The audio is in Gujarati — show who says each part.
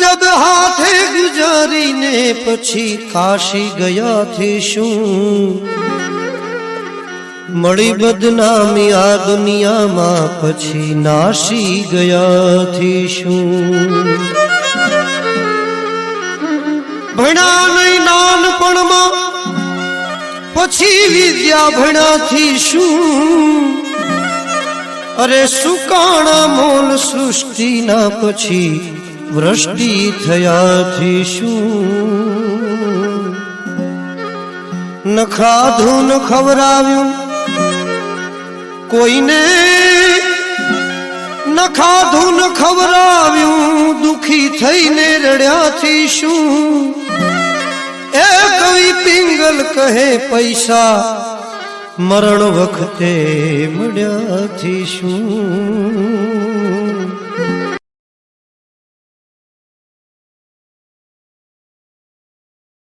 Speaker 1: ગજબ હાથે ગુજારીને પછી કાશી ગયાથી શું મળી બદનામી આ દુનિયામાં પછી નાશી ગયાથી શું ભણ્યા નહીં નાનપણમાં પછી વિદ્યા ભણ્યાથી શું અરે સુકાણા મોલ સૃષ્ટિના પછી વૃષ્ટિ થયાથી શું ન ખાધું ન ખવરાવ્યું કોઈને ન ખાધું ન ખવરાવ્યું દુખી થઈને રડ્યાથી શું એ કવિ પિંગલ કહે પૈસા મરણ વખતે મળ્યાથી શું